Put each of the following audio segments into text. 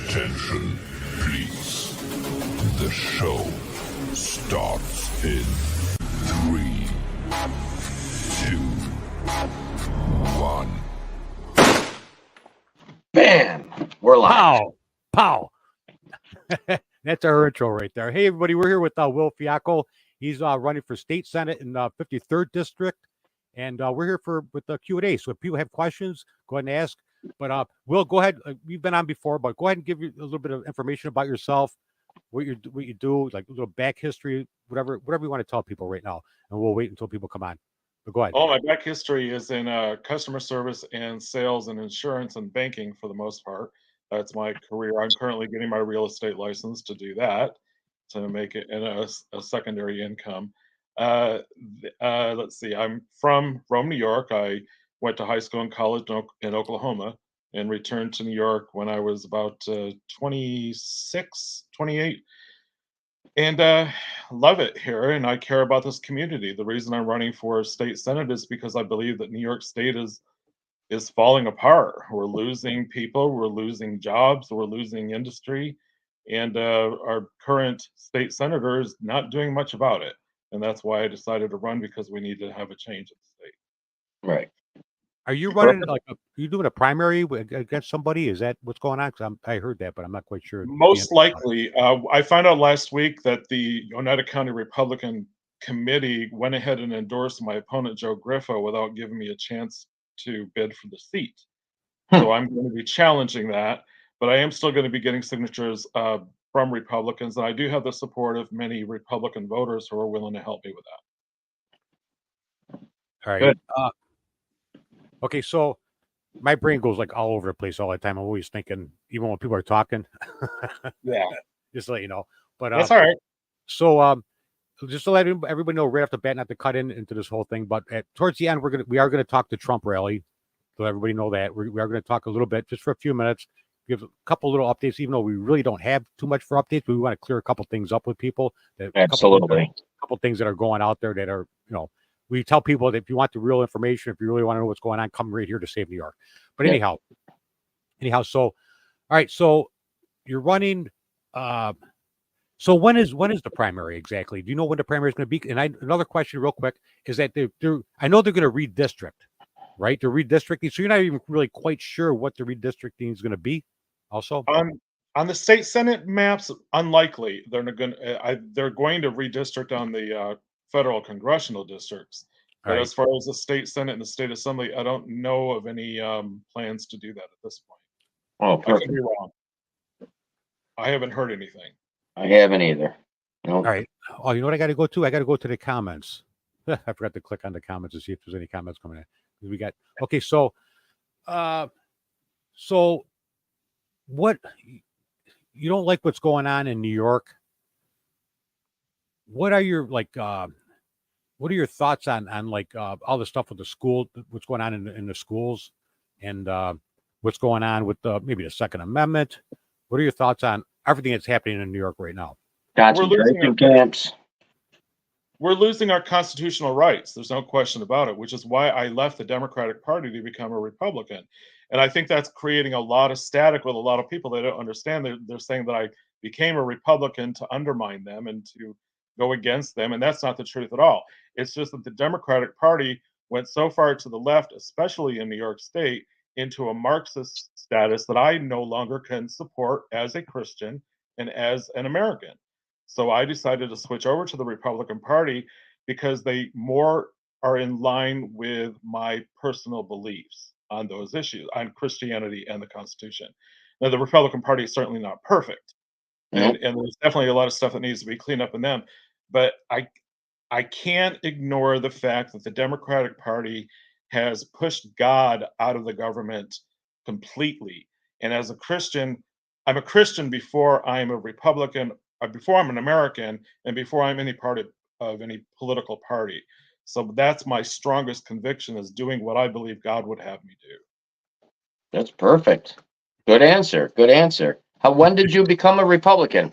Attention, please. The show starts in 3, 2, 1. Bam! We're live. Pow! That's our intro right there. Hey, everybody, we're here with Wil Fiacco. He's running for state senate in the 53rd district, and we're here with the Q&A. So if people have questions, go ahead and ask. But Wil, go ahead. You've been on before, but go ahead and give you a little bit of information about yourself, what you do, like a little back history, whatever you want to tell people right now, and we'll wait until people come on. But go ahead. Oh, my back history is in customer service and sales and insurance and banking for the most part. That's my career. I'm currently getting my real estate license to do that, to make it in a secondary income. Let's see. I'm from Rome, New York. I went to high school and college in Oklahoma and returned to New York when I was about 26, 28. And love it here, and I care about this community. The reason I'm running for state senate is because I believe that New York State is falling apart. We're losing people, we're losing jobs, we're losing industry, and our current state senator is not doing much about it. And that's why I decided to run, because we need to have a change in the state. Right. Are you running are you doing a primary against somebody? Is that what's going on? Because I heard that, but I'm not quite sure. Most likely. I found out last week that the Oneida County Republican Committee went ahead and endorsed my opponent, Joe Griffo, without giving me a chance to bid for the seat. So I'm going to be challenging that, but I am still going to be getting signatures from Republicans, and I do have the support of many Republican voters who are willing to help me with that. All right. Good. Okay, so my brain goes like all over the place all the time. I'm always thinking, even when people are talking. Yeah, Just to let you know. But that's all right. So just to let everybody know right off the bat, not to cut into this whole thing, but towards the end, we are gonna talk the Trump rally. So everybody know that we are going to talk a little bit, just for a few minutes, give a couple little updates, even though we really don't have too much for updates, but we want to clear a couple things up with people. Absolutely. A couple things that are going out there that are, we tell people that if you want the real information, if you really want to know what's going on, come right here to Save New York. But anyhow, so, all right, so you're running. So when is the primary exactly? Do you know when the primary is going to be? And another question real quick is that I know they're going to redistrict. Right, they're redistricting, so you're not even really quite sure what the redistricting is going to be. Also, on the state senate maps, unlikely. They're going to redistrict on the federal congressional districts. But as far as the state senate and the state assembly, I don't know of any plans to do that at this point. Oh, perfect. I could be wrong. I haven't heard anything. I haven't either. Nope. All right. Oh, you know what I got to go to? I got to go to the comments. I forgot to click on the comments to see if there's any comments coming in. We got okay. So what you don't like what's going on in New York? What are your what are your thoughts on all the stuff with the school? What's going on in the schools, and what's going on with maybe the Second Amendment? What are your thoughts on everything that's happening in New York right now? Concentration camps. We're losing our constitutional rights. There's no question about it, which is why I left the Democratic Party to become a Republican. And I think that's creating a lot of static with a lot of people. They don't understand. They're saying that I became a Republican to undermine them and to go against them. And that's not the truth at all. It's just that the Democratic Party went so far to the left, especially in New York State, into a Marxist status that I no longer can support as a Christian and as an American. So I decided to switch over to the Republican Party because they more are in line with my personal beliefs on those issues, on Christianity and the Constitution. Now, the Republican Party is certainly not perfect, and there's definitely a lot of stuff that needs to be cleaned up in them. But I can't ignore the fact that the Democratic Party has pushed God out of the government completely. And as a Christian, I'm a Christian before I'm a Republican, before I'm an American, and before I'm any part of any political party. So that's my strongest conviction, is doing what I believe God would have me do. That's perfect. Good answer. Good answer. When did you become a Republican?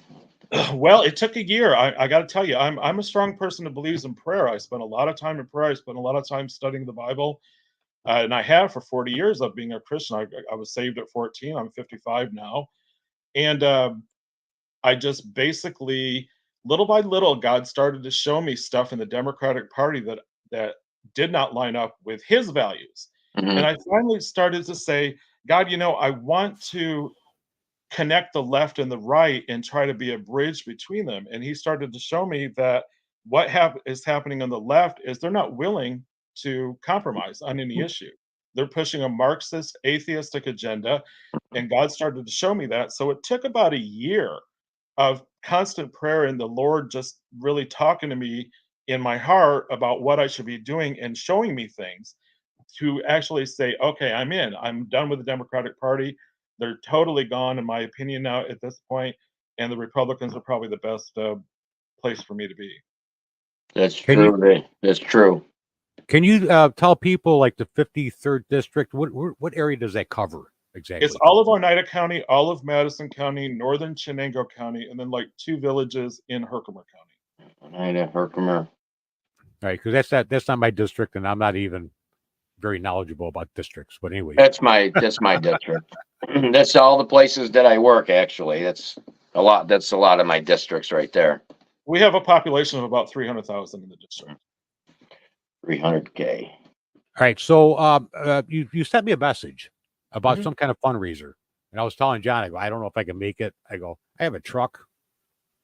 Well, it took a year. I got to tell you, I'm a strong person who believes in prayer. I spent a lot of time in prayer. I spent a lot of time studying the Bible, and I have for 40 years of being a Christian. I was saved at 14. I'm 55 now. And I just basically, little by little, God started to show me stuff in the Democratic Party that did not line up with his values. Hmm. And I finally started to say, God, I want to connect the left and the right and try to be a bridge between them. And he started to show me that what is happening on the left is they're not willing to compromise on any issue. They're pushing a Marxist, atheistic agenda. And God started to show me that. So it took about a year of constant prayer and the Lord just really talking to me in my heart about what I should be doing and showing me things to actually say, okay, I'm in. I'm done with the Democratic Party. They're totally gone, in my opinion, now at this point, and the Republicans are probably the best place for me to be. That's Can you true. That's true. can you tell people like the 53rd district? What area does that cover exactly? It's all of Oneida County, all of Madison County, northern Chenango County, and then like 2 villages in Herkimer County. Oneida, Herkimer. All right, because that's not my district, and I'm not even very knowledgeable about districts. But anyway, That's my district. That's all the places that I work. Actually, that's a lot. That's a lot of my districts right there. We have a population of about 300,000 in the district. 300K. all right. So you sent me a message about Mhm. some kind of fundraiser, and I was telling John, I go, I don't know if I can make it. I go, I have a truck,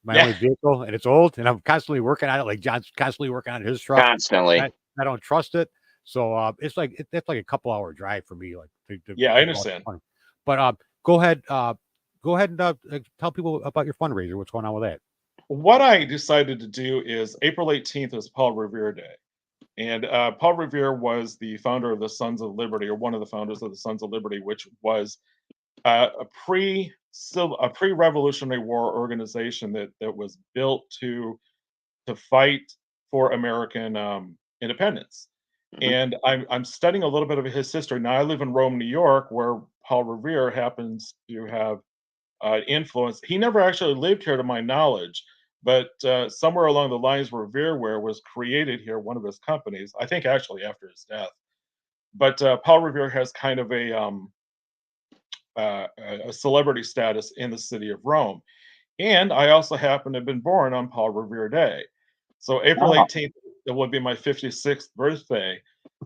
my Yeah. only vehicle, and it's old, and I'm constantly working on it. Like John's constantly working on his truck. Constantly. I don't trust it. So it's like that's like a couple-hour drive for me. Like, Yeah, I understand. But go ahead and tell people about your fundraiser. What's going on with that? What I decided to do is April 18th is Paul Revere Day. And Paul Revere was the founder of the Sons of Liberty, or one of the founders of the Sons of Liberty, which was a pre-Revolutionary War organization that was built to fight for American independence. Mhm. And I'm studying a little bit of his history. Now I live in Rome, New York, where Paul Revere happens to have influence. He never actually lived here, to my knowledge, but somewhere along the lines, Revereware was created here, one of his companies. I think actually after his death. But Paul Revere has kind of a celebrity status in the city of Rome. And I also happen to have been born on Paul Revere Day. So April Oh. 18th, it would be my 56th birthday.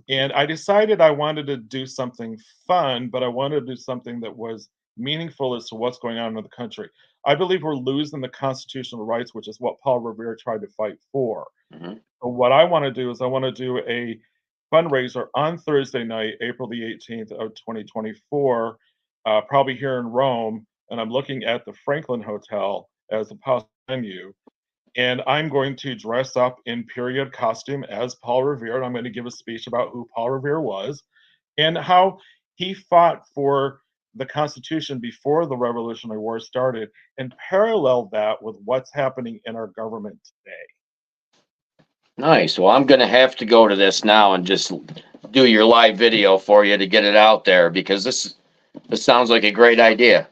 And I decided I wanted to do something fun, but I wanted to do something that was meaningful as to what's going on in the country. I believe we're losing the constitutional rights, which is what Paul Revere tried to fight for. Mhm. So what I want to do is I want to do a fundraiser on Thursday night, April the 18th of 2024, probably here in Rome. And I'm looking at the Franklin Hotel as a possible venue. And I'm going to dress up in period costume as Paul Revere. And I'm going to give a speech about who Paul Revere was and how he fought for the Constitution before the Revolutionary War started, and parallel that with what's happening in our government today. Nice. Well, I'm going to have to go to this now and just do your live video for you to get it out there, because this sounds like a great idea.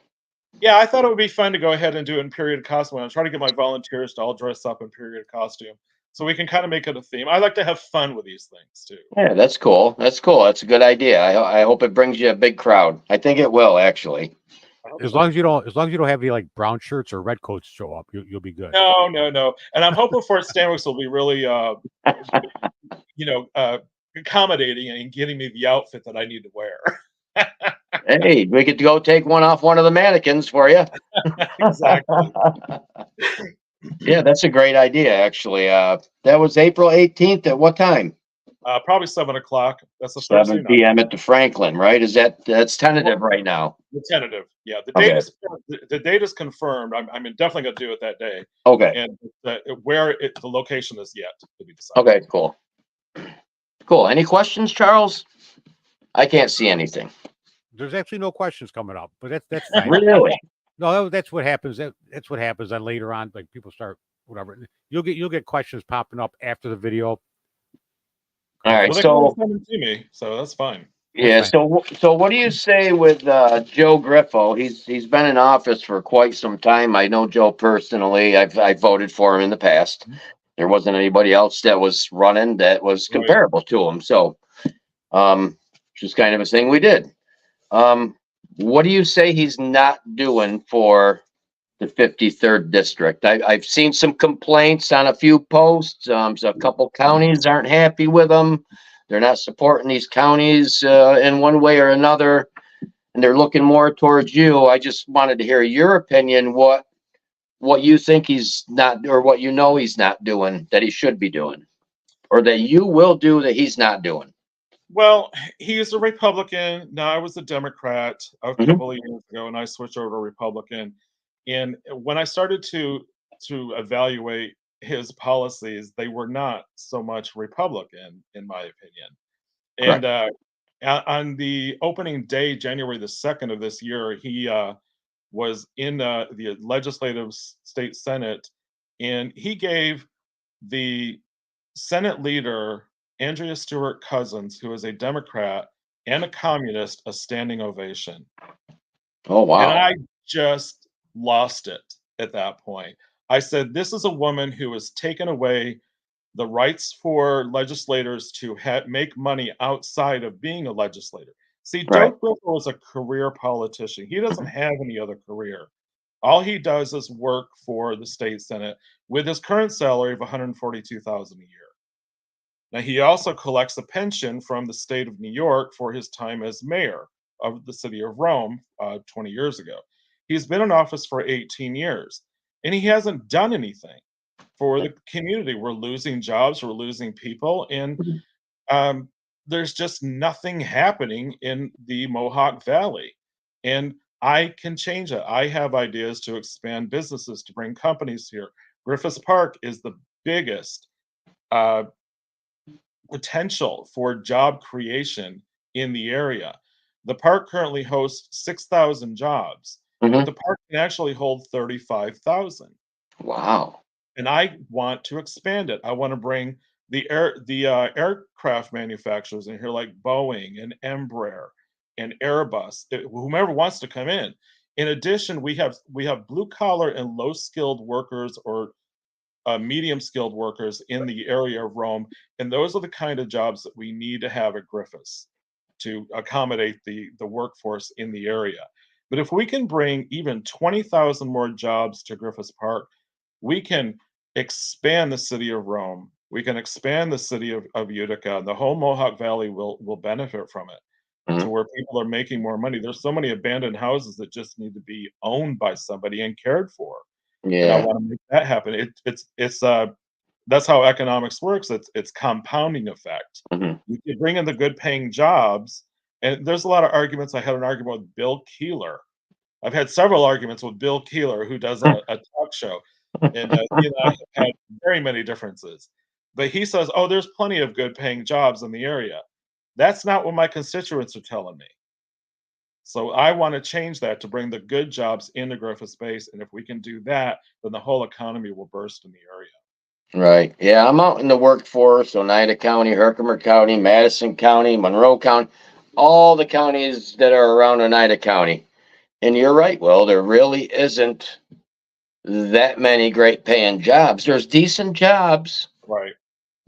Yeah, I thought it would be fun to go ahead and do it in period costume. I'm trying to get my volunteers to all dress up in period costume so we can kind of make it a theme. I like to have fun with these things too. Yeah, that's cool. That's cool. That's a good idea. I hope it brings you a big crowd. I think it will, actually. As long as you don't have any like brown shirts or red coats show up, you'll be good. No. And I'm hoping Fort Stanwix will be really, accommodating and getting me the outfit that I need to wear. Hey, we could go take one off one of the mannequins for you. Exactly. Yeah, that's a great idea, actually. That was April 18th. At what time? Probably 7:00. That's a Thursday 7 night. p.m. at the Franklin, right? That's tentative right now? The tentative, yeah. The Okay. date is the date is confirmed. I'm definitely going to do it that day. Okay. And the location is yet to be decided. Okay, cool. Cool. Any questions, Charles? I can't see anything. There's actually no questions coming up, but that's fine. Really? No, that's what happens. That's what happens. Then later on, like people start whatever. You'll get questions popping up after the video. All right. Well, they can So always send them to me, so that's fine. yeah. So what do you say with Joe Griffo? He's been in office for quite some time. I know Joe personally. I voted for him in the past. There wasn't anybody else that was running that was Right. comparable to him. So, just kind of a thing we did. What do you say he's not doing for the 53rd district? I've seen some complaints on a few posts. So a couple counties aren't happy with him. They're not supporting these counties in one way or another, and they're looking more towards you. I just wanted to hear your opinion. What you think he's not, or what you know he's not doing that he should be doing, or that you will do that he's not doing. Well, he's a Republican. Now I was a Democrat a Mhm. couple of years ago, and I switched over to Republican. And when I started to evaluate his policies, they were not so much Republican, in my opinion. And Correct. on the opening day, January the 2nd of this year, he was in the legislative state senate, and he gave the Senate leader, Andrea Stewart Cousins, who is a Democrat and a communist, a standing ovation. Oh, And wow. I just lost it at that point. I said, this is a woman who has taken away the rights for legislators to make money outside of being a legislator. See, Joe Right. Griffin is a career politician. He doesn't have any other career. All he does is work for the state senate with his current salary of $142,000 a year. Now, he also collects a pension from the state of New York for his time as mayor of the city of Rome 20 years ago. He's been in office for 18 years, and he hasn't done anything for the community. We're losing jobs, we're losing people, and um, there's just nothing happening in the Mohawk Valley. And I can change it. I have ideas to expand businesses, to bring companies here. Griffiths Park is the biggest uh, potential for job creation in the area. The park currently hosts 6,000 jobs, but Mhm. the park can actually hold 35,000. Wow. And I want to expand it. I want to bring the aircraft manufacturers in here, like Boeing and Embraer and Airbus, whomever wants to come in. In addition, we have blue collar and low skilled workers, or medium skilled workers in the area of Rome, and those are the kind of jobs that we need to have at Griffiths to accommodate the workforce in the area. But if we can bring even 20,000 more jobs to Griffiths Park, we can expand the city of Rome. We can expand the city of Utica. The whole Mohawk Valley will benefit from it, to Mhm. where people are making more money. There's so many abandoned houses that just need to be owned by somebody and cared for, and I Yeah. want to make that happen. It's that's how economics works. It's compounding effect. Mhm. You bring in the good paying jobs, and there's a lot of arguments. I had an argument with Bill Keeler. I've had several arguments with Bill Keeler, who does a talk show, and he and I have had very many differences. But he says, "Oh, there's plenty of good paying jobs in the area." That's not what my constituents are telling me. So I want to change that to bring the good jobs into Griffith Space, and if we can do that, then the whole economy will burst in the area. Right. Yeah, I'm out in the workforce, Oneida County, Herkimer County, Madison County, Monroe County, all the counties that are around Oneida County. And you're right, Will, there really isn't that many great paying jobs. There's decent jobs, Right.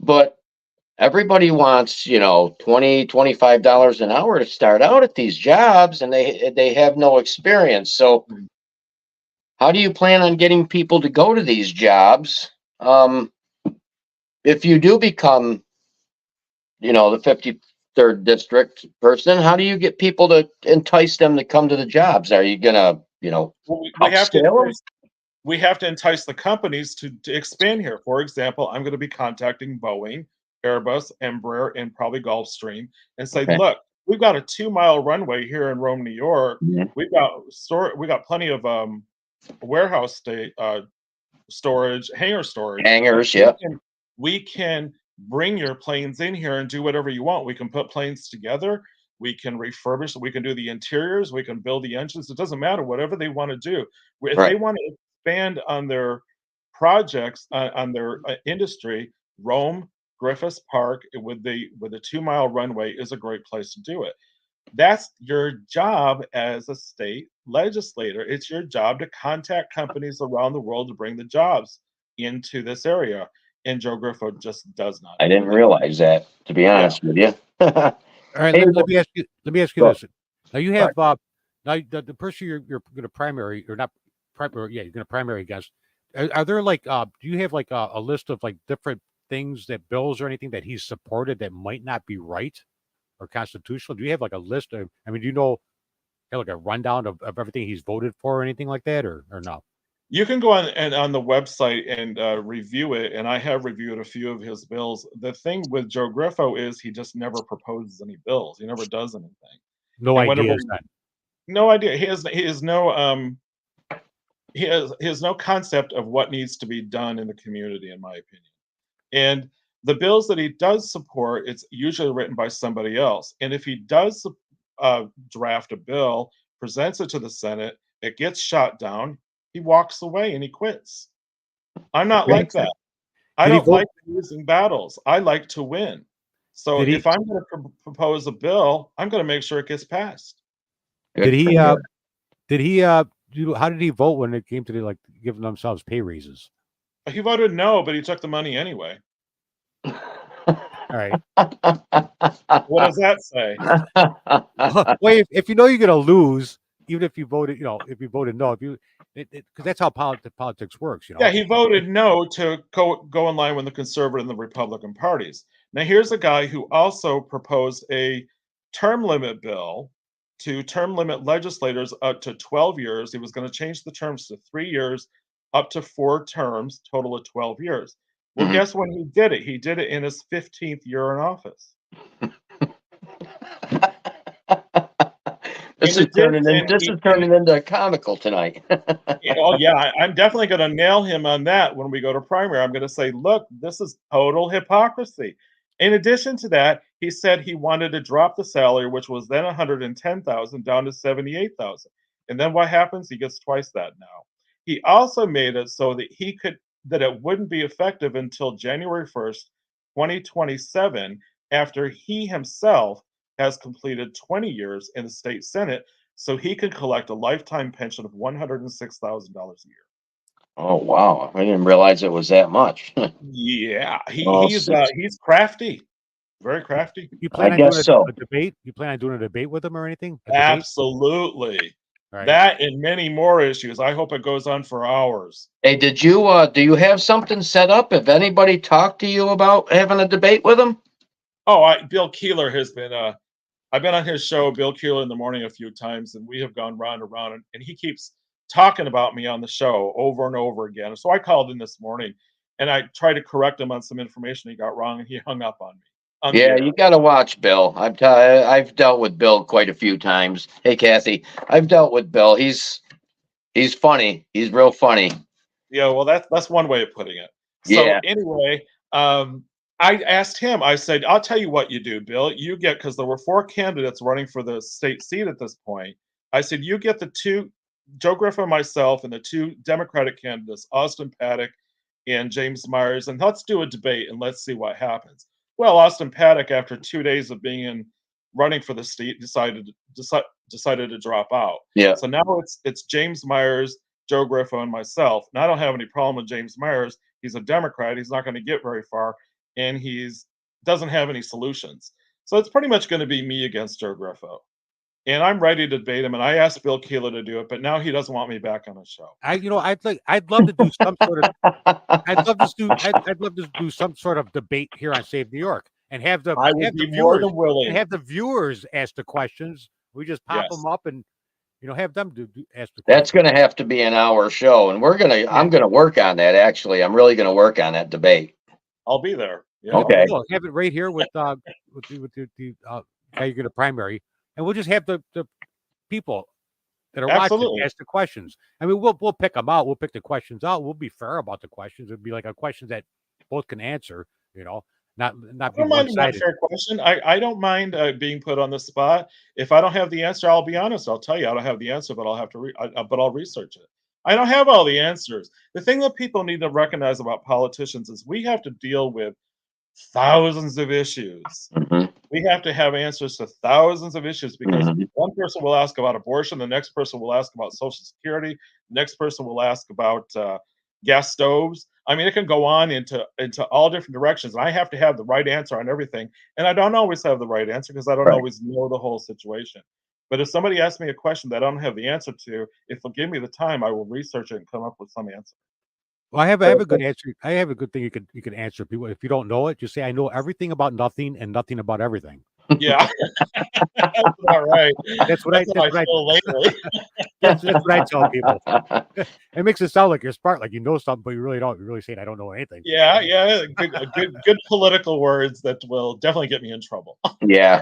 but everybody wants, 20, $25 an hour to start out at these jobs, and they have no experience. So Mm. how do you plan on getting people to go to these jobs? If you do become, the 53rd district person, how do you get people to entice them to come to the jobs? Are you gonna, Well, we have to upscale them? entice the companies to expand here. For example, I'm going to be contacting Boeing, Airbus, Embraer, and probably Gulfstream, and say, Okay. "Look, we've got a 2 mile runway here in Rome, New York. Mhm. We got plenty of warehouse storage, hangar storage. Hangars, We yeah. can we can bring your planes in here and do whatever you want. We can put planes together. We can refurbish. We can do the interiors. We can build the engines. It doesn't matter. Whatever they want to do. If they Right. want to expand on their projects, on their industry, Rome, Griffiths Park, with the 2 mile runway is a great place to do it. That's your job as a state legislator. It's your job to contact companies around the world to bring the jobs into this area. And Joe Griffith just does not I do didn't that. realize that, to be Yeah. honest with you. All right, Hey, let me ask you go. this. Now you Right. have Now, the person you're going to primary or not primary, yeah, you're going to primary against. Are there like do you have like a list of like different things that bills or anything that he's supported that might not be right or constitutional? Do you have like a list of? I mean, do you know have like a rundown of everything he's voted for or anything like that, or no? You can go on the website and review it, and I have reviewed a few of his bills. The thing with Joe Griffo is he just never proposes any bills. He never does anything. No And whenever ideas then. no idea, he has no he has no concept of what needs to be done in the community, in my opinion. And the bills that he does support, it's usually written by somebody else. And if he does draft a bill, presents it to the Senate, it gets shot down, he walks away and he quits. I'm not like that. I Did he don't vote? like losing battles. I like to win. So Did he? if I'm going to propose a bill, I'm going to make sure it gets passed. Did Good for he? you. Did he? How did he vote when it came to like giving themselves pay raises? He voted no, but he took the money anyway. All right. What does that say? Well, if you know you're going to lose, even if you voted, if you voted no, if you, because that's how politics works, Yeah, he voted no to go in line with the conservative and the Republican parties. Now, here's a guy who also proposed a term limit bill to term limit legislators up to 12 years. He was going to change the terms to 3 years, up to 4 terms, total of 12 years. Well, Mhm. guess when he did it? He did it in his 15th year in office. This In is turning in, addition, this is turning into comical tonight. oh yeah, I'm definitely going to nail him on that when we go to primary. I'm going to say, look, this is total hypocrisy. In addition to that, he said he wanted to drop the salary, which was then 110,000 down to 78,000. And then what happens? He gets twice that now. He also made it so that it wouldn't be effective until January 1st, 2027, after he himself has completed 20 years in the state senate, so he could collect a lifetime pension of $106,000 a year. Oh wow! I didn't realize it was that much. Yeah, Well, he's crafty, very crafty. You I plan on doing guess so. a debate? You plan on doing a debate with him or anything? A debate? Absolutely. All right. That and many more issues. I hope it goes on for hours. Hey, do you have something set up? Have anybody talked to you about having a debate with him? Oh, Bill Keeler has been. I've been on his show, Bill Keeler in the Morning, a few times, and we have gone round and round, and he keeps talking about me on the show over and over again. So I called in this morning, and I tried to correct him on some information he got wrong, and he hung up on me on the Yeah, air. you got to watch Bill. I've dealt with Bill quite a few times. Hey, Kathy, I've dealt with Bill. He's funny. He's real funny. Yeah, well, that's one way of putting it. So Yeah. anyway, I asked him. I said, "I'll tell you what you do, Bill. You get because there were 4 candidates running for the state seat at this point. I said you get the two, Joe Griffin, myself, and the two Democratic candidates, Austin Paddock and James Myers, and let's do a debate and let's see what happens." Well, Austin Paddock, after 2 days of being in running for the state, decided to drop out. Yeah. So now it's James Myers, Joe Griffo, and myself. And I don't have any problem with James Myers. He's a Democrat. He's not going to get very far, and he's doesn't have any solutions. So it's pretty much going to be me against Joe Griffo. And I'm ready to debate him. And I asked Bill Keeler to do it, but now he doesn't want me back on his show. I'd love to do some sort of I'd love to do some sort of debate here on Save New York and have the I would be more than willing. and have the viewers ask the questions. We just pop Yes. them up and have them ask the questions. That's going to have to be an hour show, and I'm going to work on that. Actually, I'm really going to work on that debate. I'll be there. Yeah. Okay. Cool. Have it right here with the guy you're going to primary, and we'll just have the people that are watching Absolutely. ask the questions. I mean, we'll pick them out. We'll pick the questions out. We'll be fair about the questions. It'd be like a question that both can answer. Not I be don't mind an one-sided. unfair question. I don't mind being put on the spot. If I don't have the answer, I'll be honest. I'll tell you I don't have the answer, but I'll have to. But I'll research it. I don't have all the answers. The thing that people need to recognize about politicians is we have to deal with thousands of issues. Mhm. We have to have answers to thousands of issues because Mhm. one person will ask about abortion, the next person will ask about Social Security, the next person will ask about gas stoves. I mean, it can go on into all different directions. And I have to have the right answer on everything, and I don't always have the right answer because I don't Right. always know the whole situation. But if somebody asks me a question that I don't have the answer to, if they'll give me the time, I will research it and come up with some answer. Well, I have a good answer. I have a good thing you can answer people. If you don't know it, just say I know everything about nothing and nothing about everything. Yeah, that's about right. That's what I feel lately. that's what I tell people. It makes it sound like you're smart, like you know something, but you really don't. You're really saying I don't know anything. Yeah, yeah, good political words that will definitely get me in trouble. Yeah.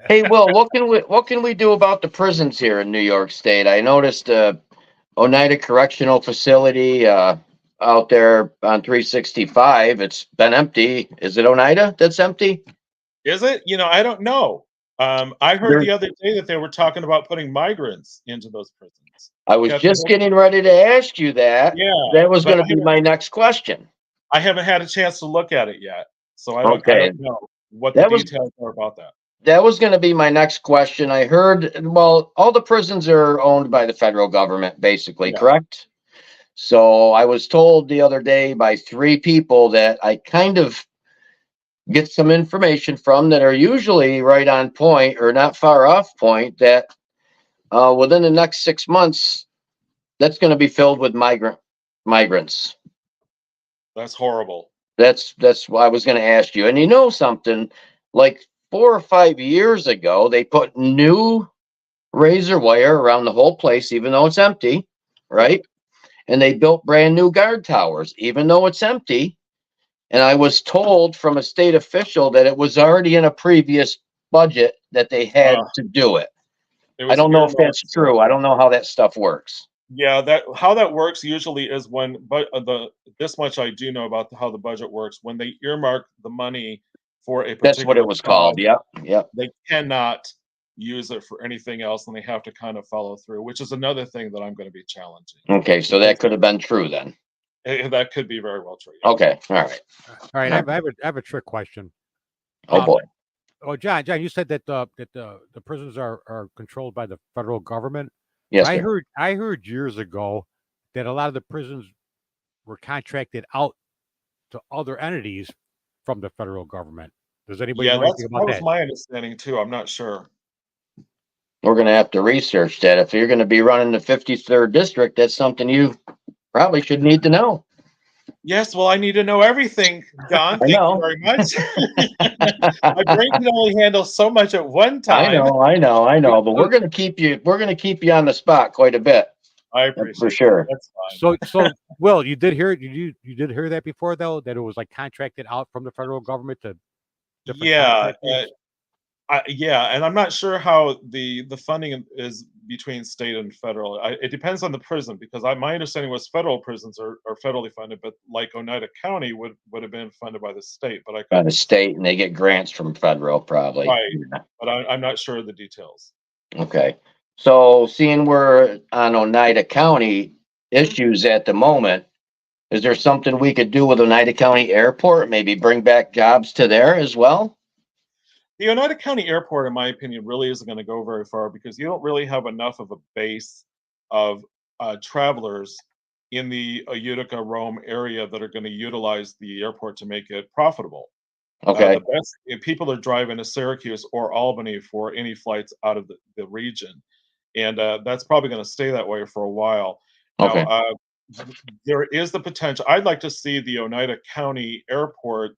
Hey, Will, what can we do about the prisons here in New York State? I noticed Oneida Correctional Facility out there on 365. It's been empty. Is it Oneida that's empty? Is it? I don't know. I heard There- the other day that they were talking about putting migrants into those prisons. I was Got just the- getting ready to ask you that. Yeah, That was but going to be my next question. I haven't had a chance to look at it yet, so I Okay. don't know what the That was- details are about that. That was going to be my next question. I heard, well, all the prisons are owned by the federal government, basically, Yeah. correct? So I was told the other day by 3 people that I kind of get some information from that are usually right on point or not far off point, that within the next 6 months, that's going to be filled with migrants. That's horrible. That's what I was going to ask you. And you know something, like 4 or 5 years ago, they put new razor wire around the whole place, even though it's empty, right? And they built brand new guard towers, even though it's empty. And I was told from a state official that it was already in a previous budget that they had to do it. It I was don't know if that's earmarked true. I don't know how that stuff works. Yeah, how that works usually is when, but this much I do know about how the budget works. When they earmark the money for a particular That's what it was called. cause, Yep. they cannot use it for anything else, and they have to kind of follow through, which is another thing that I'm going to be challenging. Okay, so that could have been true then. That could be very well true. Yeah. Okay, all right. All right, I have a trick question. Oh boy. Oh, John, you said that the prisons are controlled by the federal government. Yes, I sir. heard years ago that a lot of the prisons were contracted out to other entities from the federal government. Does anybody Yeah, know anything that about was that? my understanding too. I'm not sure. We're going to have to research that. If you're going to be running the 53rd district, that's something you probably should need to know. Yes, well, I need to know everything, Don. I Thank know. you very much. My brain can only handle so much at one time. I know, but we're going to keep you on the spot quite a bit. I appreciate for sure. That's fine. So Will, you did hear that before though, that it was like contracted out from the federal government to different Yeah, contractors? yeah, and I'm not sure how the funding is between state and federal. It depends on the prison, because my understanding was federal prisons are federally funded, but like Oneida County would have been funded by the state. But By the state, and they get grants from federal, probably. Right. But I'm not sure of the details. Okay. So seeing we're on Oneida County issues at the moment, is there something we could do with Oneida County Airport? Maybe bring back jobs to there as well? The Oneida County Airport, in my opinion, really isn't going to go very far, because you don't really have enough of a base of travelers in the Utica, Rome area that are going to utilize the airport to make it profitable. Okay. The best, if people are driving to Syracuse or Albany for any flights out of the region, and that's probably going to stay that way for a while. Okay. Now, there is the potential. I'd like to see the Oneida County Airport,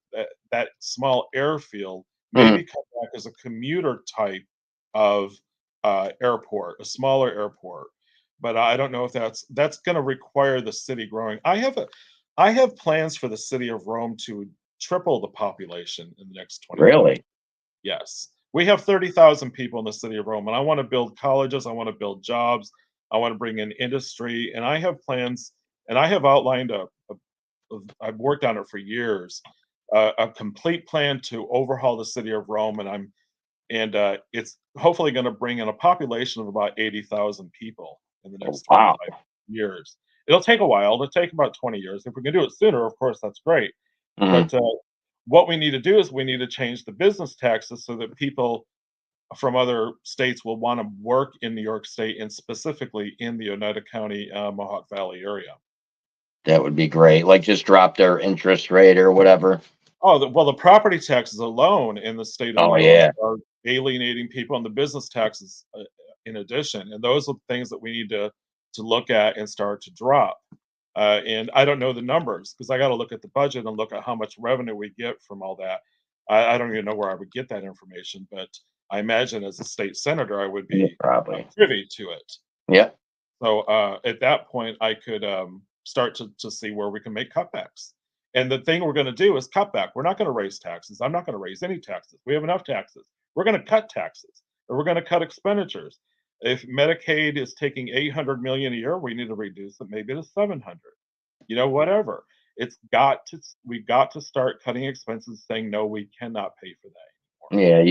that small airfield, maybe come back as a commuter type of airport, a smaller airport. But I don't know if that's going to require the city growing. I have plans for the city of Rome to triple the population in the next 20 years. Really? Yes. We have 30,000 people in the city of Rome, and I want to build colleges, I want to build jobs, I want to bring in industry, and I have plans, and I have outlined I've worked on it for years, a complete plan to overhaul the city of Rome, and it's hopefully going to bring in a population of about 80,000 people in the next 25 years. It'll take a while. It'll take about 20 years. If we can do it sooner, of course, that's great. But what we need to do is we need to change the business taxes so that people from other states will want to work in New York State, and specifically in the Oneida County, Mohawk Valley area. That would be great. Like just drop their interest rate or whatever. Oh, well, the property taxes alone in the state of New York are alienating people, and the business taxes in addition, and those are things that we need to look at and start to drop. And I don't know the numbers because I got to look at the budget and look at how much revenue we get from all that. I don't even know where I would get that information, but I imagine as a state senator, I would Yeah, be probably. privy to it. Yeah. So at that point, I could start to see where we can make cutbacks. And the thing we're going to do is cut back. We're not going to raise taxes. I'm not going to raise any taxes. We have enough taxes. We're going to cut taxes, or we're going to cut expenditures. If Medicaid is taking 800 million a year, we need to reduce it maybe to 700. You know, whatever. We've got to start cutting expenses, saying no, we cannot pay for that anymore. Yeah,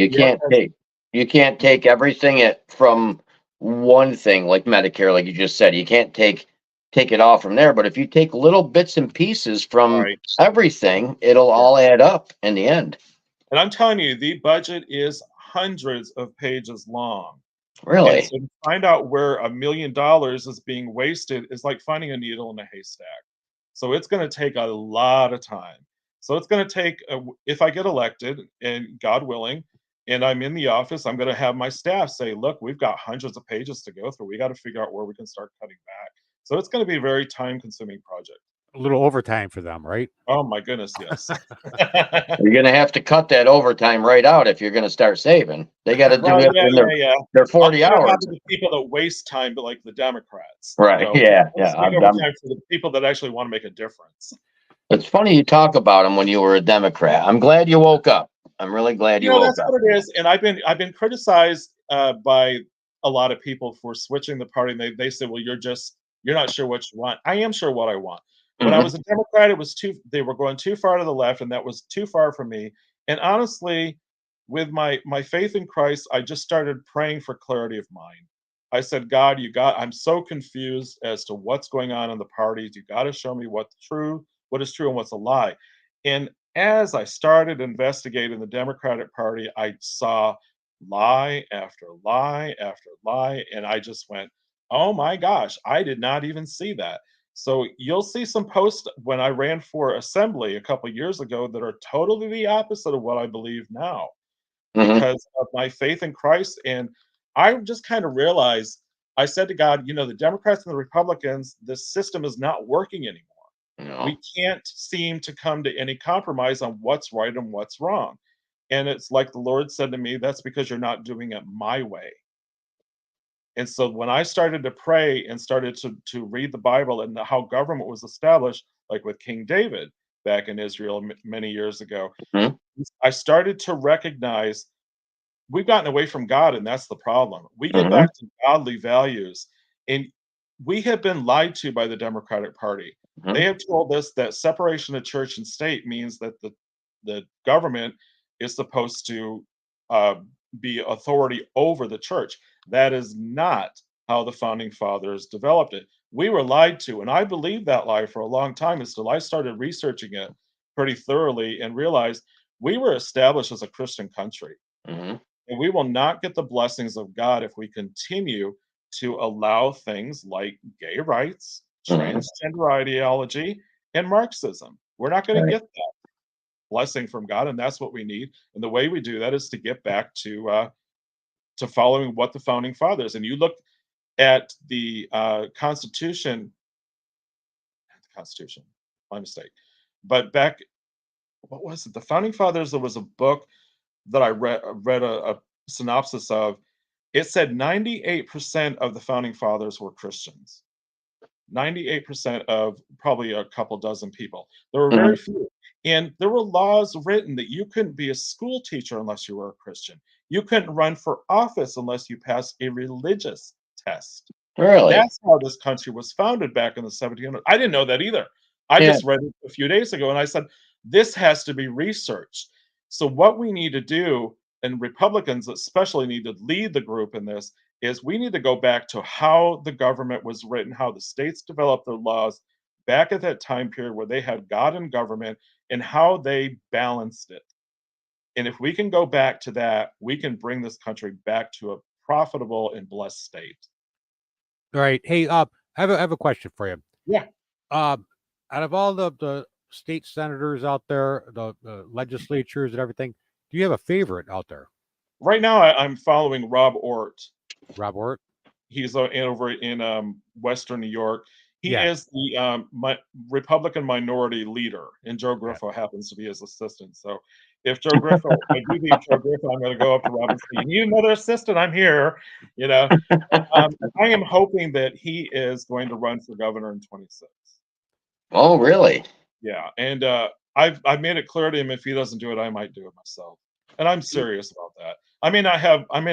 you can't take everything from one thing like Medicare, like you just said. You can't take it all from there. But if you take little bits and pieces from Right. everything, it'll all add up in the end. And I'm telling you, the budget is hundreds of pages long. And Really? so to find out where $1 million is being wasted is like finding a needle in a haystack. So it's going to take a lot of time. So it's going to take, if I get elected, and God willing, and I'm in the office, I'm going to have my staff say, look, we've got hundreds of pages to go through. We got to figure out where we can start cutting back. So it's going to be a very time consuming project. A little overtime for them, right? Oh my goodness, yes. You're going to have to cut that overtime right out if you're going to start saving. They got to do Well, it yeah, in yeah. their 40 I'll hours. have the people that waste time, but like the Democrats. Right. Yeah. Let's Yeah. take overtime for the people that actually want to make a difference. It's funny you talk about them when you were a Democrat. I'm glad you woke up. I'm really glad you woke That's up. what it is. And I've been criticized by a lot of people for switching the party. And they say, well, you're not sure what you want. I am sure what I want. When I Mhm. was a Democrat, they were going too far to the left, and that was too far for me. And honestly, with my faith in Christ, I just started praying for clarity of mind. I said, God, I'm so confused as to what's going on in the parties. You got to show me what is true and what's a lie. And as I started investigating the Democratic Party, I saw lie after lie after lie, and I just went, oh my gosh, I did not even see that. So you'll see some posts when I ran for assembly a couple years ago that are totally the opposite of what I believe now Mhm. because of my faith in Christ. And I just kind of realized, I said to God, the Democrats and the Republicans, this system is not working anymore. No. We can't seem to come to any compromise on what's right and what's wrong. And it's like the Lord said to me, that's because you're not doing it my way. And so when I started to pray and started to read the Bible and how government was established, like with King David back in Israel many years ago, Mhm. I started to recognize we've gotten away from God, and that's the problem. We get Mhm. back to godly values, and we have been lied to by the Democratic Party. They Mhm. have told us that separation of church and state means that the government is supposed to uh, be authority over the church. That is not how the founding fathers developed it. We were lied to, and I believed that lie for a long time until I started researching it pretty thoroughly and realized we were established as a Christian country. Mhm. And we will not get the blessings of God if we continue to allow things like gay rights, Mhm. transgender ideology, and Marxism. We're not going to Right. get that blessing from God, and that's what we need. And the way we do that is to get back to following what the founding fathers. And you look at the Constitution, my mistake. But back, what was it? The founding fathers. There was a book that I read a synopsis of. It said 98% of the founding fathers were Christians. 98% of probably a couple dozen people. There were Mhm. very few. And there were laws written that you couldn't be a school teacher unless you were a Christian. You couldn't run for office unless you passed a religious test. Really? That's how this country was founded back in the 1700s. I didn't know that either. I Yeah. just read it a few days ago and I said, this has to be researched. So, what we need to do, and Republicans especially need to lead the group in this, is we need to go back to how the government was written, how the states developed their laws back at that time period where they had God and government and how they balanced it. And if we can go back to that, we can bring this country back to a profitable and blessed state. All right. Hey, I have a question for you. Yeah. Out of all the state senators out there, the legislatures and everything, do you have a favorite out there? Right now, I'm following Rob Ort. Rob Ort? He's over in Western New York. He Yeah. is the Republican minority leader, and Joe Yeah. Griffo happens to be his assistant. So if Joe Griffo, I do need Joe Griffo, I'm going to go up to Rob and say, "You need another assistant? I'm here." You know, I am hoping that he is going to run for governor in 26. Oh, really? Yeah, and I've made it clear to him if he doesn't do it, I might do it myself, and I'm serious about that. I may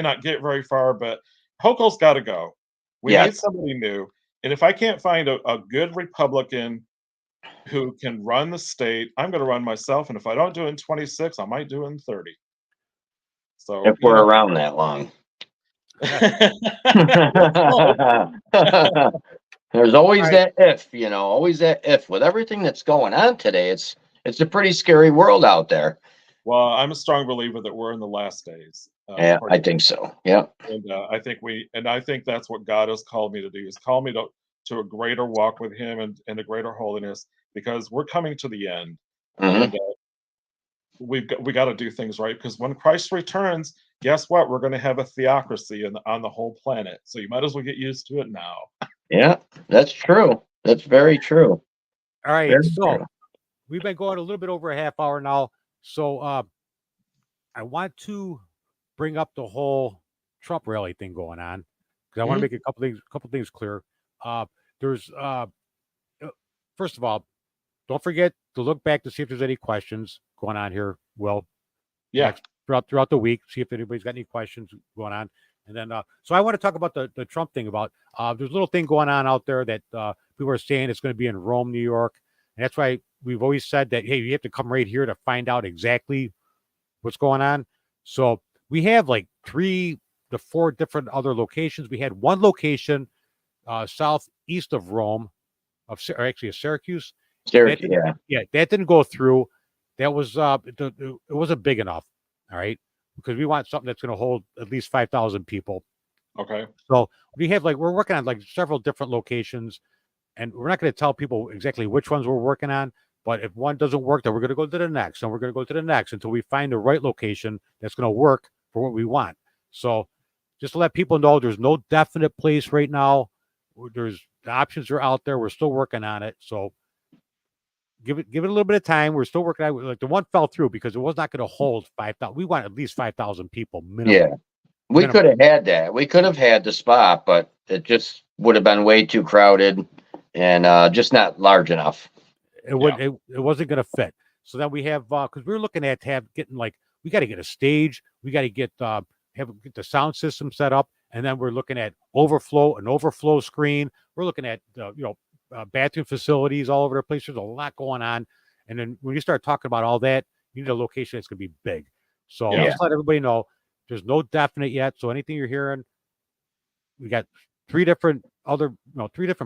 not get very far, but Hochul's got to go. We need Yes. somebody new, and if I can't find a good Republican who can run the state, I'm going to run myself, and if I don't do it in 26, I might do it in 30. So If we're around that long. There's always that if, always that if. With everything that's going on today, it's a pretty scary world out there. Well, I'm a strong believer that we're in the last days. Yeah, I think so. Yeah. And I think that's what God has called me to do. He's called me to a greater walk with Him and a greater holiness, because we're coming to the end, Mhm. and we got to do things right. Because when Christ returns, guess what? We're going to have a theocracy on the whole planet. So you might as well get used to it now. Yeah, that's true. That's very true. All right. Very So true. we've been going a little bit over a half hour now. So I want to bring up the whole Trump rally thing going on, because I want to make a couple things clear. There's first of all, don't forget to look back to see if there's any questions going on here. Well, Yeah. throughout the week, see if anybody's got any questions going on. And then, so I want to talk about the Trump thing. About there's a little thing going on out there that people are saying it's going to be in Rome, New York, and that's why we've always said that, hey, you have to come right here to find out exactly what's going on. So we have like 3 to 4 different other locations. We had one location southeast of Rome, of Syracuse. Syracuse, That didn't go through. That was it wasn't big enough. All right, because we want something that's going to hold at least 5,000 people. Okay. So we have we're working on several different locations, and we're not going to tell people exactly which ones we're working on. But if one doesn't work, then we're going to go to the next, and we're going to go to the next until we find the right location that's going to work for what we want. So just to let people know, there's no definite place right now. The options are out there. We're still working on it. So give it a little bit of time. We're still working on it. The one fell through because it was not going to hold 5,000. We want at least 5,000 people minimum. Yeah. We could have had that. We could have had the spot, but it just would have been way too crowded and just not large enough. It wasn't going to fit. So then we have because we were looking at getting we got to get a stage, we got to get the sound system set up, and then we're looking at an overflow screen. We're looking at bathroom facilities all over the place. There's a lot going on, and then when you start talking about all that, you need a location that's going to be big. So just let everybody know there's no definite yet. So anything you're hearing, we got 3 different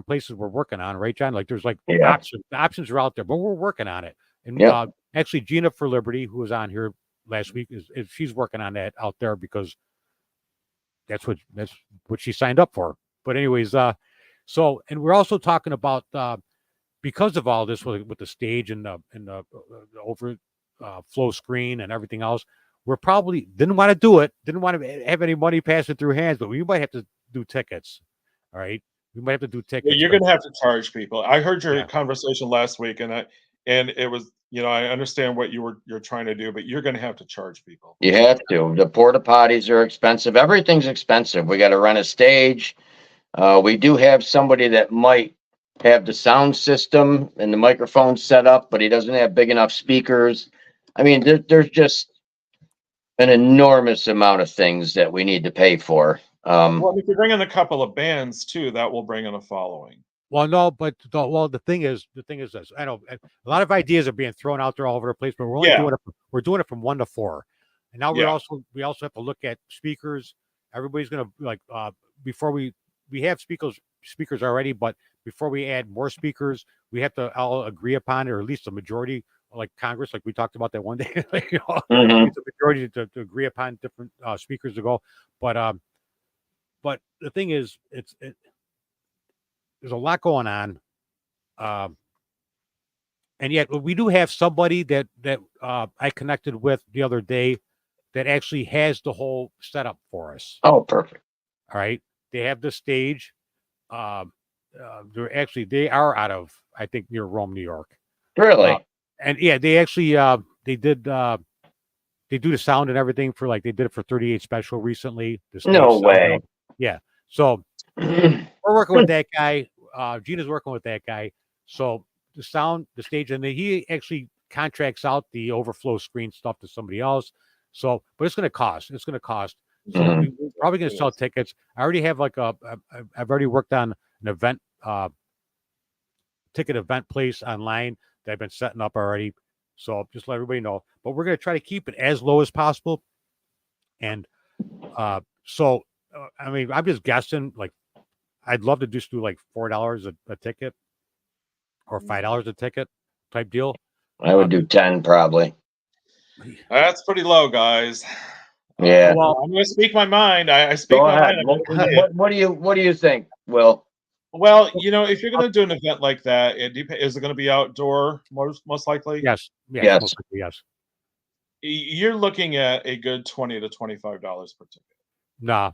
places we're working on, right, John? There's options. The options are out there, but we're working on it. And actually, Gina for Liberty, who was on here last week, is she's working on that out there because that's what she signed up for. But anyways, and we're also talking about because of all this with the stage and the overflow screen and everything else, we're probably didn't want to do it, didn't want to have any money passing through hands, but we might have to do tickets. All right, we might have to do tickets. Yeah, you're going to have to charge people. I heard your conversation last week, and it was, I understand what you're trying to do, but you're going to have to charge people. You have to. The porta potties are expensive. Everything's expensive. We got to rent a stage. We do have somebody that might have the sound system and the microphone set up, but he doesn't have big enough speakers. I mean, there's just an enormous amount of things that we need to pay for. Well, if you bring in a couple of bands too, that will bring in a following. Well, no, but the thing is this. I know a lot of ideas are being thrown out there all over the place, but we're only doing it from 1 to 4, and now we also have to look at speakers. Everybody's gonna before we have speakers already, but before we add more speakers, we have to all agree upon it, or at least a majority, like Congress, like we talked about that one day. It's a majority to agree upon different speakers to go, but the thing is, there's a lot going on, and yet we do have somebody that I connected with the other day that actually has the whole setup for us. Oh, perfect. All right, They have the stage. They are out of, I think, near Rome, New York. Really? And yeah, they actually they did they do the sound and everything for like they did it for 38 Special recently. The stage No sound way. out. Yeah. So we're working with that guy. Gina's working with that guy. So the sound, the stage, and then he actually contracts out the overflow screen stuff to somebody else. So, but it's going to cost. It's going to cost. So we're probably going to sell tickets. I already have like I've already worked on an event, ticket event place online that I've been setting up already. So just let everybody know. But we're going to try to keep it as low as possible. And I mean, I'm just guessing. Like, I'd love to just do like $4 a ticket or $5 a ticket type deal. I would do 10 probably. That's pretty low, guys. Yeah. Well, I'm going to speak my mind. I speak Go my ahead. mind. I'm gonna say it. What do you think, Will? Well, if you're going to do an event like that, is it going to be outdoor most likely? yes, yes, Yes. most likely, yes. You're looking at a good $20 to $25 per ticket. Nah,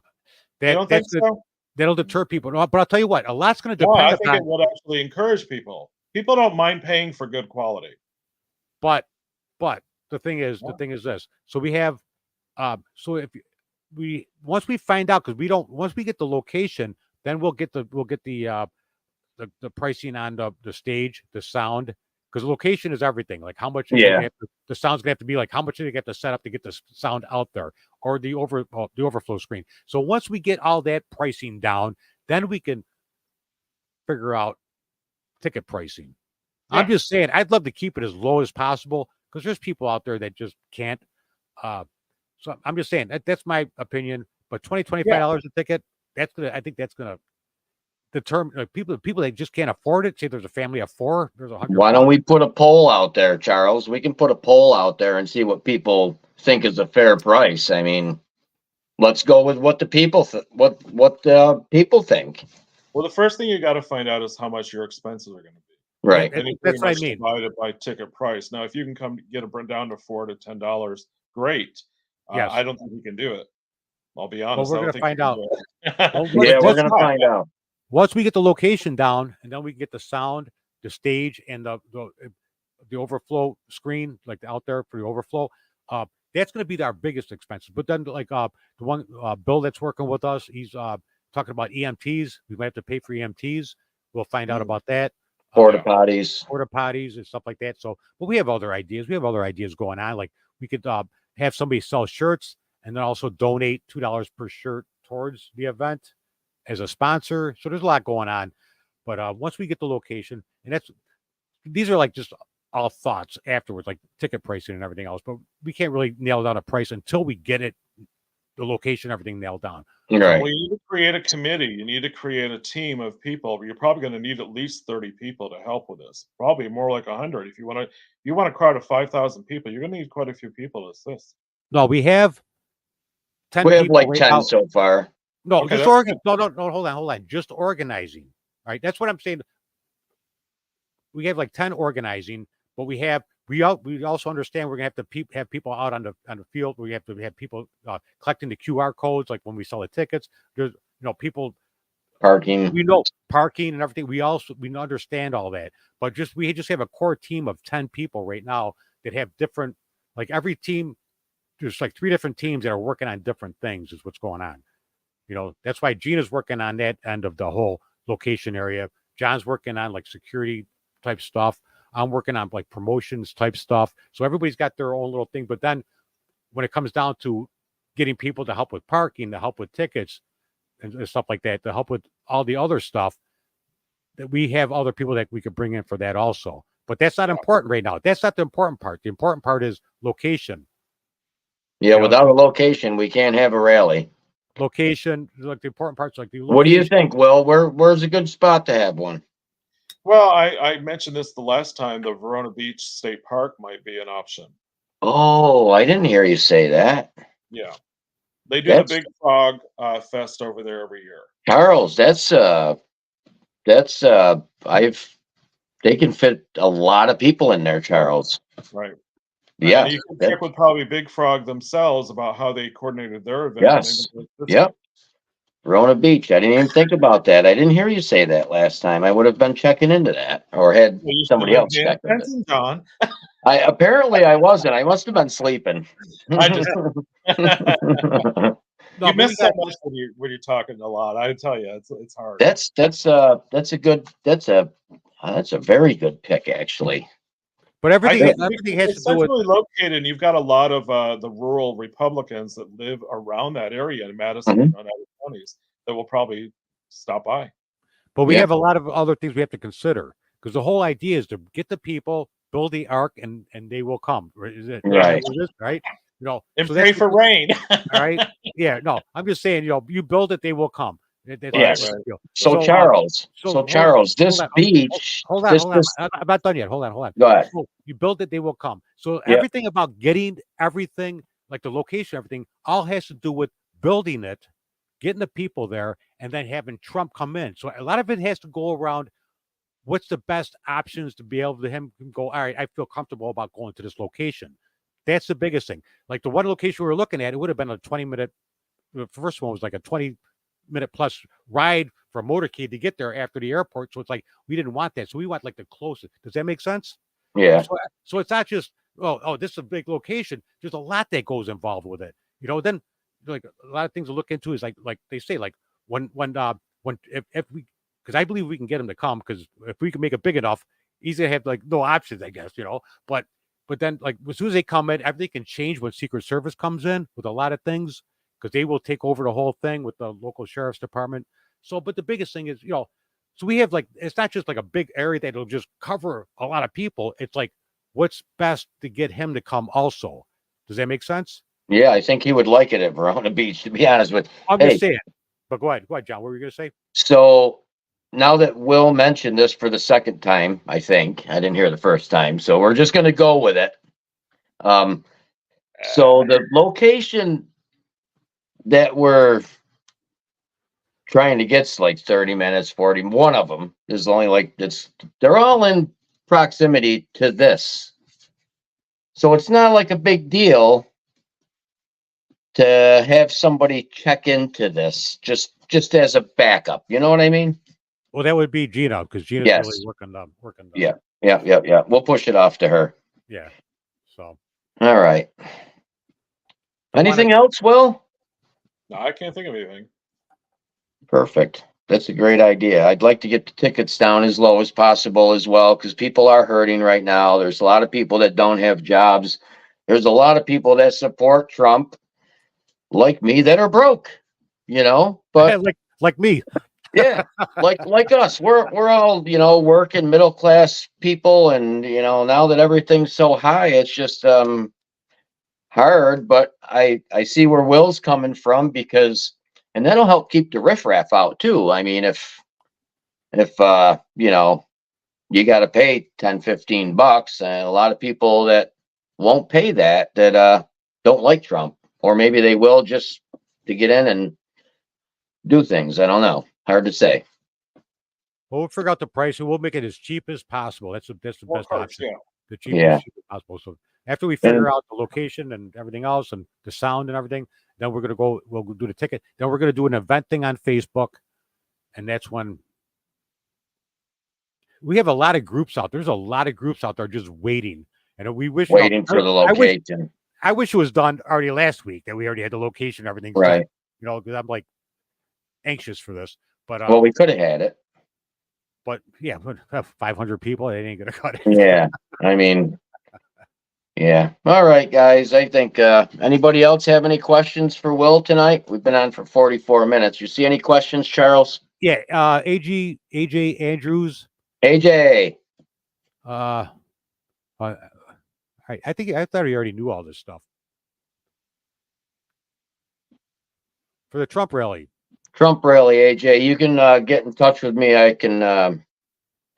You don't think so? that'll deter people. No, but I'll tell you what, a lot's going to No, depend I think upon. it would actually encourage people. People don't mind paying for good quality. But the thing is this. So we have, so if once we find out, because once we get the location, then we'll get the pricing on the stage, the sound, because location is everything. Like how much the sound's gonna have to be, like how much do they have to set up to get the sound out there, or the overflow screen. So once we get all that pricing down, then we can figure out ticket pricing. Yeah. I'm just saying, I'd love to keep it as low as possible because there's people out there that just can't. So I'm just saying that's my opinion. But $25 a ticket, I think that's gonna determine people that just can't afford it. Say there's a family of 4, there's 100. Why don't we put a poll out there, Charles? We can put a poll out there and see what people think is a fair price. I mean, let's go with what the people people think. Well, the first thing you got to find out is how much your expenses are going to be. Right. And that's what I mean. Divided by ticket price. Now, if you can come get it down to $4 to $10, great. Yes. I don't think we can do it. I'll be honest. Well, we're going to find out. We're going to find out. Once we get the location down, and then we can get the sound, the stage, and the overflow screen, like out there for the overflow. That's going to be our biggest expenses. But then, like the one Bill that's working with us, he's talking about EMTs. We might have to pay for EMTs. We'll find out about that. Porta potties and stuff like that. So, but we have other ideas. We have other ideas going on. Like we could have somebody sell shirts and then also donate $2 per shirt towards the event as a sponsor. So there's a lot going on. But once we get the location, and these are like just all thoughts afterwards, like ticket pricing and everything else. But we can't really nail down a price until we get the location, everything nailed down. Right. Well, you need to create a committee. You need to create a team of people. You're probably going to need at least 30 people to help with this. Probably more like 100. If you want a crowd of 5,000 people, you're going to need quite a few people to assist. No, we have 10. We have like 10 so far. No, okay, just organize. No, hold on. Just organizing. All right, that's what I'm saying. We have like 10 organizing, but we also understand we're gonna have to have people out on the field. We have to have people collecting the QR codes, like when we sell the tickets. There's people parking. We know parking and everything. We understand all that, but we just have a core team of 10 people right now that have different. Like every team, there's like 3 different teams that are working on different things. Is what's going on. That's why Gina's working on that end of the whole location area. John's working on like security type stuff. I'm working on like promotions type stuff. So everybody's got their own little thing. But then when it comes down to getting people to help with parking, to help with tickets and stuff like that, to help with all the other stuff, that we have other people that we could bring in for that also. But that's not important right now. That's not the important part. The important part is location. Yeah, without a location, we can't have a rally. Location, like the important parts, like the location. What do you think, Will? Where's a good spot to have one? Well, I mentioned this the last time. The Verona Beach State Park might be an option. Oh, I didn't hear you say that. Yeah, they do the Big Frog Fest over there every year. Charles, they can fit a lot of people in there, Charles. Right. Yeah. You can check with probably Big Frog themselves about how they coordinated their event. Yes. Yep. Verona Beach. I didn't even think about that. I didn't hear you say that last time. I would have been checking into that, or had Well, you should somebody have else been paying check into it. attention, John. I wasn't. I must have been sleeping. I just No, you but we miss so got much when you're talking a lot. I tell you, it's hard. that's a very good pick, actually. but everything think everything has it's to do with centrally located, and you've got a lot of the rural Republicans that live around that area in Madison Mhm. and Oneida counties that will probably stop by. but we Yeah. have a lot of other things we have to consider because the whole idea is to get the people, build the ark, and they will come. Right? Is it Right. right? You know, And so pray that's for rain. all right. Yeah, no, I'm just saying, you build it, they will come. That's Yes. the deal. So So, Charles, hold this on, beach, hold on, this hold on. this. I'm not done yet. Hold on. Go ahead. So you build it, they will come. So Yeah. everything about getting everything, like the location, everything, all has to do with building it, getting the people there, and then having Trump come in. So a lot of it has to go around what's the best options to be able to him go, all right, I feel comfortable about going to this location. That's the biggest thing. Like the one location we were looking at, it would have been a 20-minute. The first one was like a 20-minute plus ride for a motorcade to get there after the airport. So it's like we didn't want that. So we want like the closest. Does that make sense? Yeah. So it's not just this is a big location. There's a lot that goes involved with it. Then like a lot of things to look into is like they say like when if we because I believe we can get him to come because if we can make it big enough, he's gonna have like no options, I guess, But then like as soon as they come in, everything can change when Secret Service comes in with a lot of things because they will take over the whole thing with the local sheriff's department. So, but the biggest thing is, so we have like it's not just like a big area that'll just cover a lot of people. It's like what's best to get him to come also. Does that make sense? Yeah, I think he would like it at Verona Beach, to be honest with. I'm Hey, just saying. But go ahead, John. What were you gonna say? so now that Will mentioned this for the second time, I think I didn't hear the first time, so we're just going to go with it. So the location that we're trying to get's like 30 minutes, 40. One of them is only like they're all in proximity to this. So it's not like a big deal to have somebody check into this just as a backup. You know what I mean? Well, that would be Gina because Gina's Yes. really working. Yeah. We'll push it off to her. Yeah. So. All right. Anything else, Will? No, I can't think of anything. Perfect. That's a great idea. I'd like to get the tickets down as low as possible as well, because people are hurting right now. There's a lot of people that don't have jobs. There's a lot of people that support Trump, like me, that are broke, but like me. yeah, like us. We're all, working middle class people, and now that everything's so high, it's just hard. But I see where Will's coming from, because and that'll help keep the riffraff out too. I mean, if you got to pay $10-15, and a lot of people that won't pay that don't like Trump, or maybe they will just to get in and do things. I don't know. Hard to say. Well, we'll figure out the price and we'll make it as cheap as possible. That's the best option. Yeah. The cheapest Yeah. cheap as possible. So after we figure out the location and everything else and the sound and everything, then we'll do the ticket. Then we're gonna do an event thing on Facebook, and that's when we have a lot of groups out. There's a lot of groups out there just waiting, and we wish Waiting for the location. I wish it was done already last week that we already had the location and everything Right. set, because I'm like anxious for this. But Well, we could have had it. But yeah, 500 people, it ain't gonna cut it. Yeah. I mean, yeah. All right, guys. I think anybody else have any questions for Will tonight? We've been on for 44 minutes. You see any questions, Charles? Yeah, AJ Andrews. AJ. I thought he already knew all this stuff. For the Trump rally. Trump rally, AJ. You can get in touch with me. I can.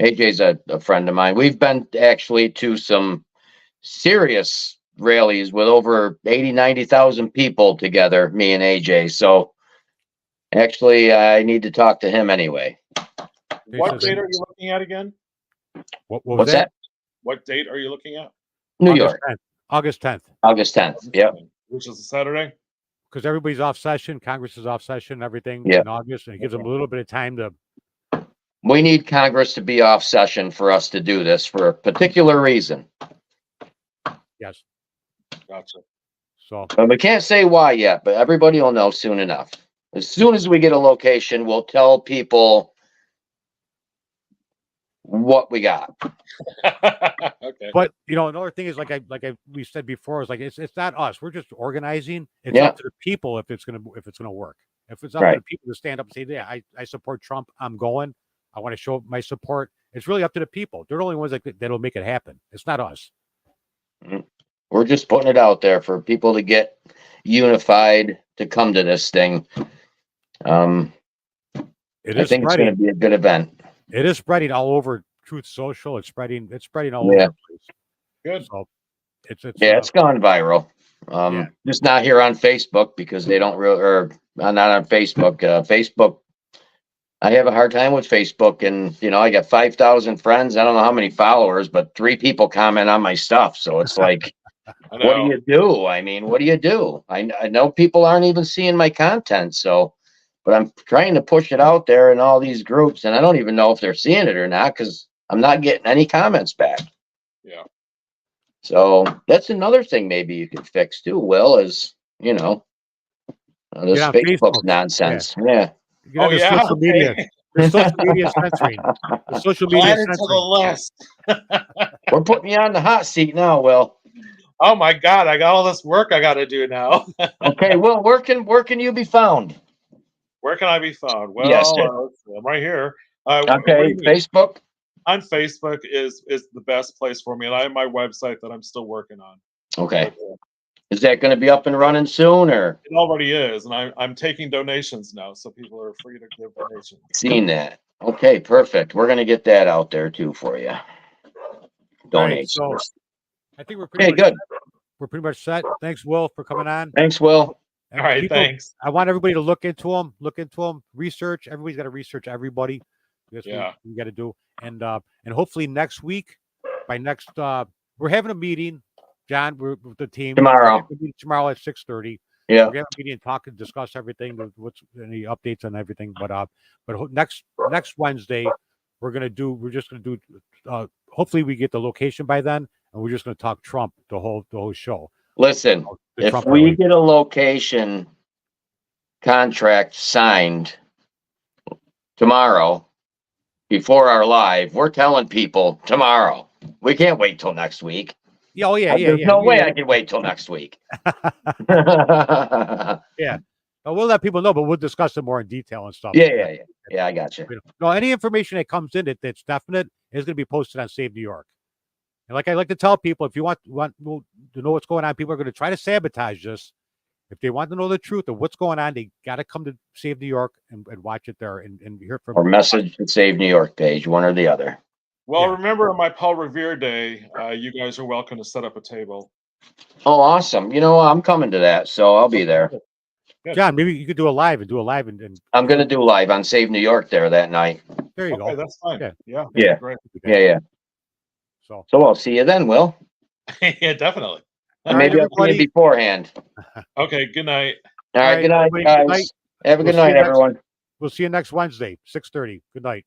AJ's a friend of mine. We've been actually to some serious rallies with over 90,000 people together, me and AJ. So actually, I need to talk to him anyway. What date are you looking at again? What was What's that? What date are you looking at? New York. August 10th. August 10th. Yep. Which is a Saturday? because everybody's off session, Congress is off session, everything Yeah. in August, and it gives them a little bit of time to. We need Congress to be off session for us to do this for a particular reason. Yes. Gotcha. So But we can't say why yet, but everybody will know soon enough. As soon as we get a location, we'll tell people what we got. Okay. but another thing is we said before, is like it's not us. We're just organizing. It's Yeah. up to the people if it's gonna work. If it's up Right. to the people to stand up and say, yeah, I support Trump, I'm going. I want to show my support. It's really up to the people. They're the only ones that'll make it happen. It's not us. We're just putting it out there for people to get unified to come to this thing. It I is think it's going to spreading. be a good event. It is spreading all over Truth Social. It's spreading all Yeah. over the place. Good. So it's Yeah, it's gone viral. Yeah. Just not here on Facebook because they don't really, or not on Facebook. Facebook, I have a hard time with Facebook, and I got 5,000 friends. I don't know how many followers, but 3 people comment on my stuff. So it's like, I what do know. you do? I mean, what do you do? I know people aren't even seeing my content. So, but I'm trying to push it out there in all these groups, and I don't even know if they're seeing it or not because I'm not getting any comments back. Yeah. So that's another thing maybe you could fix too, Will, is, this Get on Facebook's Facebook. nonsense. Yeah. Get on the social Okay. media. The social media censoring. The social media Add it to the censoring. list. We're putting you on the hot seat now, Will. Oh my God, I got all this work I got to do now. Okay, Will, where can you be found? Where can I be found? Well, Yes, sir. let's see, I'm right here. What do Okay, you mean? Facebook. On Facebook is the best place for me, and I have my website that I'm still working on. Okay. But, Is that going to be up and running soon, or it already is, and I'm taking donations now, so people are free to give donations. seen that? Okay, perfect. We're going to get that out there too for you. Donations. so I think we're pretty Okay, much good. We're pretty much set. Thanks, Will, for coming on. Thanks, Will. And All right, people, thanks. I want everybody to look into them, research. Everybody's got to research everybody. That's Yeah. what we got to do. And hopefully next week, we're having a meeting, John, with the team. Tomorrow. Tomorrow at 6:30. Yeah. We're gonna have a meeting, talk and discuss everything, what's any updates on everything. But next Wednesday, we're just gonna do hopefully we get the location by then, and we're just gonna talk Trump the whole show. Listen, The if Trump we rally. get a location contract signed tomorrow before our live, we're telling people tomorrow. We can't wait till next week. Yeah, oh yeah, There's no way I can wait till next week. But we'll let people know, but we'll discuss it more in detail and stuff. Yeah, I got you. No, any information that comes in that's definite is going to be posted on Save New York. And like I like to tell people, if you want to know what's going on, people are going to try to sabotage this. If they want to know the truth of what's going on, they got to come to Save New York and watch it there and hear from. Or message the Save New York page, one or the other. Well, Yeah. remember on my Paul Revere Day, you guys are welcome to set up a table. Oh, awesome. I'm coming to that, so I'll be there. John, maybe you could do a live and I'm going to do live on Save New York there that night. there you Okay, go. that's fine. Yeah. Yeah. Yeah. Great. Yeah. So So I'll see you then, Will. Yeah, definitely. And All right, maybe I'll see you everybody. beforehand. Okay, good night. All right, good night, everybody, good guys. night. Have a We'll good see you night, next- everyone. we'll see you next Wednesday, 6:30. Good night.